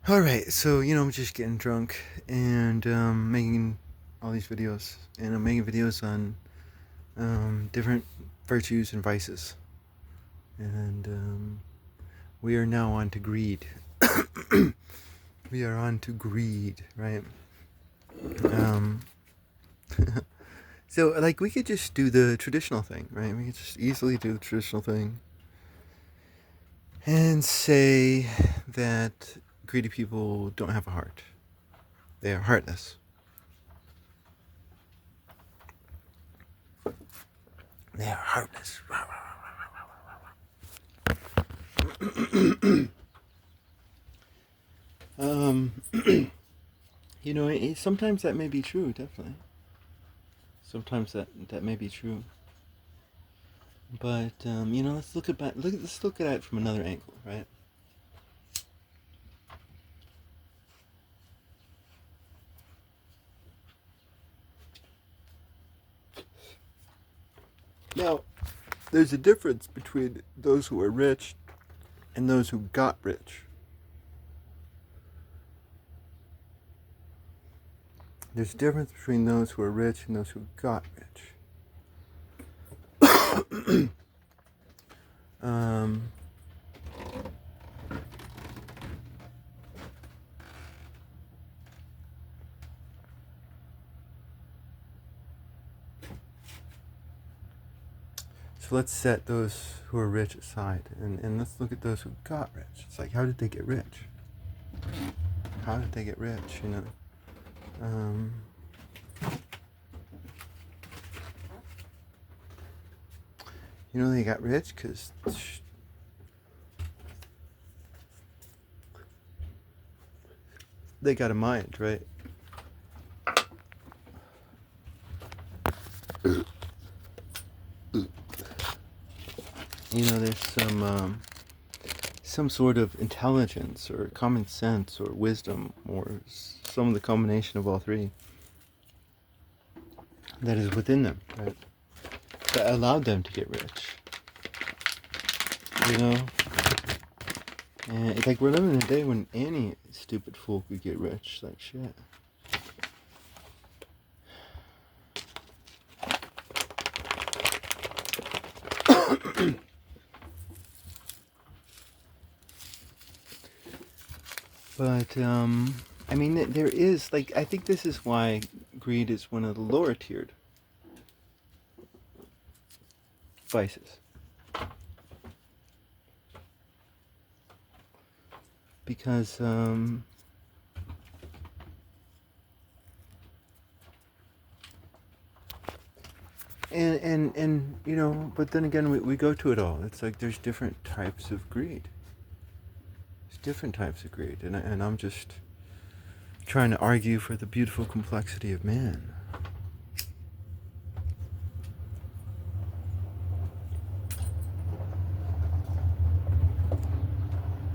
All right, so I'm just getting drunk and making all these videos, and I'm making videos on different virtues and vices, and we are now on to greed. We are on to greed, right? Um, so like we could just do the traditional thing, right? We could just easily do the traditional thing and say that greedy people don't have a heart; they are heartless. They are heartless. Um, sometimes that may be true, definitely. Sometimes that may be true. But let's look at it from another angle, right? Now, there's a difference between those who are rich and those who got rich. There's a difference between those who are rich and those who got rich. um, so let's set those who are rich aside, and let's look at those who got rich. It's like, how did they get rich? How did they get rich? Um, they got rich because they got a mind, right? There's some sort of intelligence or common sense or wisdom or some of the combination of all three that is within them, right? That allowed them to get rich. You know, and it's like we're living in a day when any stupid fool could get rich. Like shit. But I mean, there is like I think this is why greed is one of the lower tiered vices, because and but then again we go to it all. It's like there's different types of greed. There's different types of greed, and I'm just trying to argue for the beautiful complexity of man.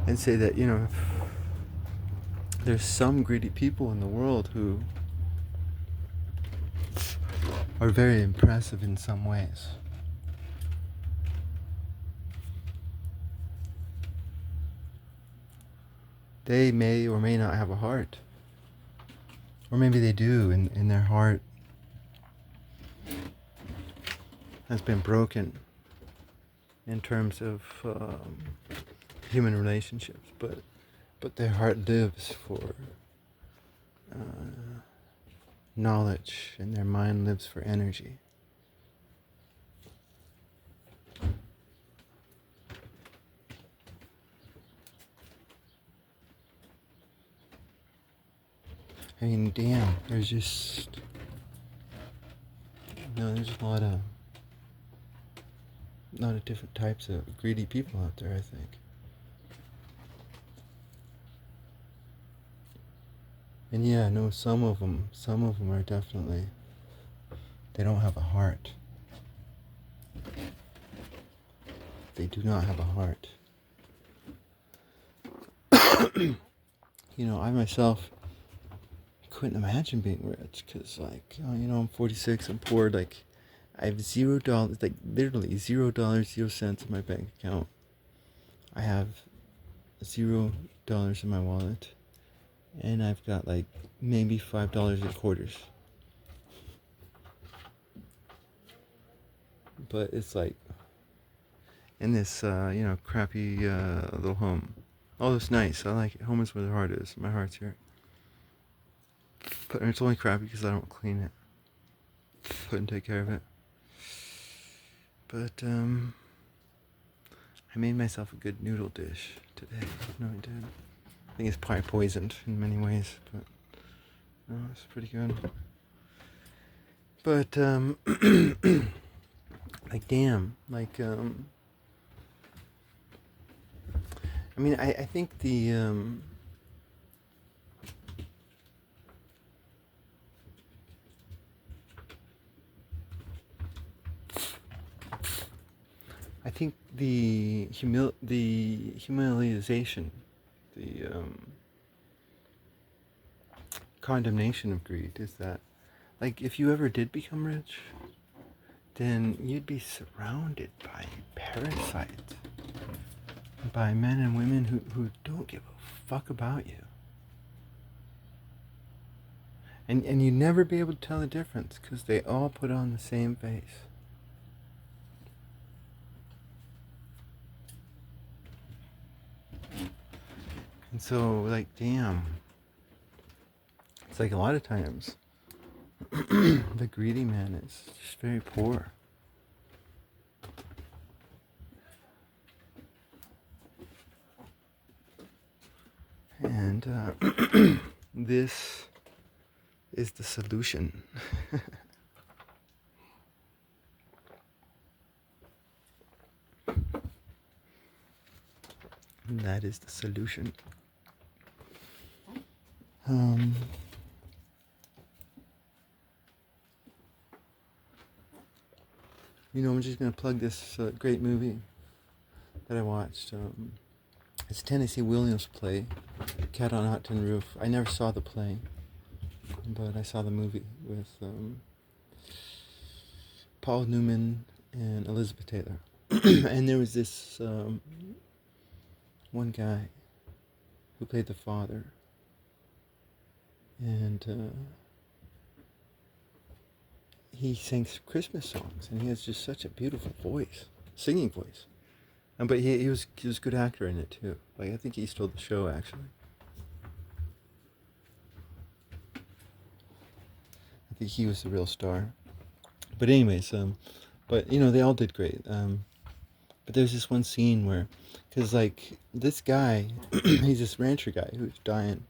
And say that, there's some greedy people in the world who are very impressive in some ways. They may or may not have a heart. Or maybe they do, and their heart has been broken in terms of human relationships, but their heart lives for knowledge, and their mind lives for energy. I mean, damn, there's just there's a lot of different types of greedy people out there, I think. And yeah, no, some of them are definitely, they don't have a heart. They do not have a heart. I myself couldn't imagine being rich because, like, I'm 46, I'm poor, like, I have $0, like, literally $0, 0 cents in my bank account. I have $0 in my wallet. and I've got like maybe $5 in quarters. But it's like in this crappy little home. Oh, it's nice. I like it. Home is where the heart is. My heart's here. But it's only crappy because I don't clean it. Put and take care of it. But I made myself a good noodle dish today. No, I did. I think it's probably poisoned in many ways, but no, it's pretty good. But like damn, like I mean, I think the I think the humiliation, the condemnation of greed is that, like, if you ever did become rich, then you'd be surrounded by parasites, by men and women who don't give a fuck about you. And you'd never be able to tell the difference because they all put on the same face. And so, like, damn. It's like a lot of times the greedy man is just very poor. And this is the solution. That is the solution. I'm just going to plug this great movie that I watched. It's Tennessee Williams' play, Cat on a Hot Tin Roof. I never saw the play, but I saw the movie with Paul Newman and Elizabeth Taylor. And there was this one guy who played the father, and he sings Christmas songs, and he has just such a beautiful voice, singing voice. But he was a good actor in it too. Like, I think he stole the show actually. I think he was the real star. But anyways, but they all did great. But there's this one scene where, cause like this guy, he's this rancher guy who's dying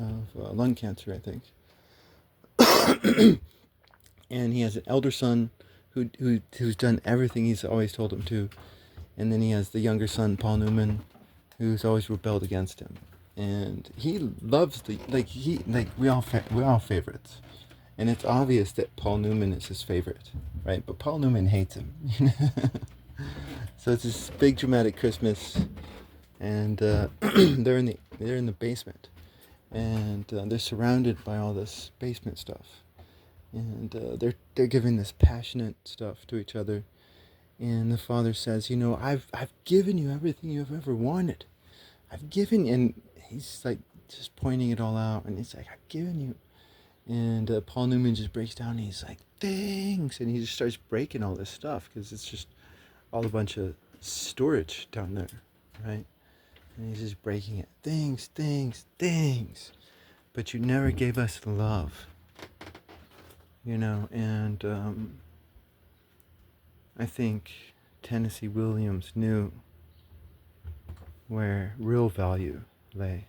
of lung cancer, I think. And he has an elder son who's done everything he's always told him to, and then he has the younger son, Paul Newman, who's always rebelled against him, and he loves we all favorites, and it's obvious that Paul Newman is his favorite, right? But Paul Newman hates him. So it's this big dramatic Christmas, and they're in the basement, and they're surrounded by all this basement stuff. And they're giving this passionate stuff to each other, and the father says, I've given you everything you've ever wanted. I've given, and he's like just pointing it all out, and he's like, I've given you. And Paul Newman just breaks down, and he's like, thanks, and he just starts breaking all this stuff because it's just all a bunch of storage down there, right? And he's just breaking it, things, but you never gave us love. And I think Tennessee Williams knew where real value lay.